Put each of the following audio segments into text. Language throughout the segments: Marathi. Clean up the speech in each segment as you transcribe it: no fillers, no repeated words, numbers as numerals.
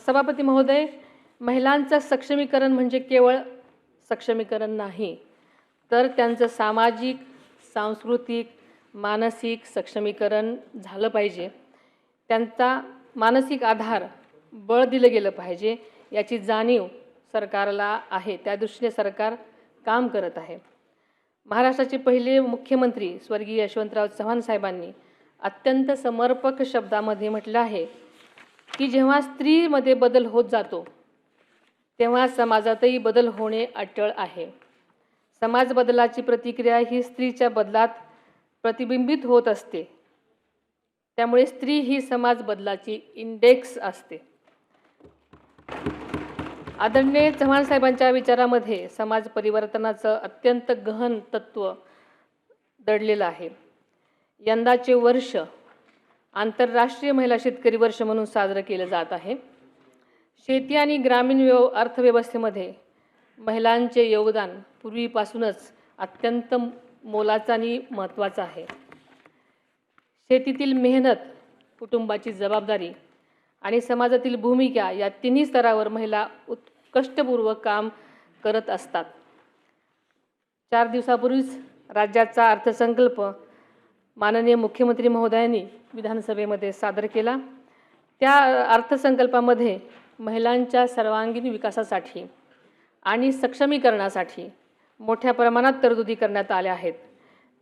सभापती महोदय, महिलांचं सक्षमीकरण म्हणजे केवळ सक्षमीकरण नाही, तर त्यांचं सामाजिक, सांस्कृतिक, मानसिक सक्षमीकरण झालं पाहिजे. त्यांचा मानसिक आधार, बळ दिलं गेलं पाहिजे, याची जाणीव सरकारला आहे. त्या दृष्टीने सरकार काम करत आहे. महाराष्ट्राचे पहिले मुख्यमंत्री स्वर्गीय यशवंतराव चव्हाण साहेबांनी अत्यंत समर्पक शब्दामध्ये म्हटलं आहे की जेव्हा स्त्रीमध्ये बदल होत जातो तेव्हा समाजातही बदल होणे अटळ आहे. समाज बदलाची प्रतिक्रिया ही स्त्रीच्या बदलात प्रतिबिंबित होत असते. त्यामुळे स्त्री ही समाज बदलाची इंडेक्स असते. आदरणीय चव्हाण साहेबांच्या विचारामध्ये समाज परिवर्तनाचं अत्यंत गहन तत्व दडलेलं आहे. यंदाचे वर्ष आंतरराष्ट्रीय महिला शेतकरी वर्ष म्हणून साजरं केलं जात आहे. शेती आणि ग्रामीण अर्थव्यवस्थेमध्ये महिलांचे योगदान पूर्वीपासूनच अत्यंत मोलाचं आणि महत्त्वाचं आहे. शेतीतील मेहनत, कुटुंबाची जबाबदारी आणि समाजातील भूमिका या तिन्ही स्तरावर महिला उत्कृष्टपूर्वक काम करत असतात. 4 दिवसापूर्वीच राज्याचा अर्थसंकल्प माननीय मुख्यमंत्री महोदयांनी विधानसभेमध्ये सादर केला. त्या अर्थसंकल्पामध्ये महिलांच्या सर्वांगीण विकासासाठी आणि सक्षमीकरणासाठी मोठ्या प्रमाणात तरतुदी करण्यात आल्या आहेत.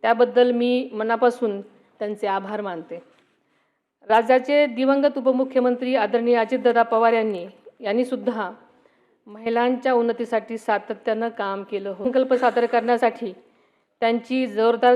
त्याबद्दल मी मनापासून त्यांचे आभार मानते. राज्याचे दिवंगत उपमुख्यमंत्री आदरणीय अजितदादा पवार यांनी सुद्धा महिलांच्या उन्नतीसाठी सातत्यानं काम केलं. संकल्प सादर करण्यासाठी त्यांची जोरदार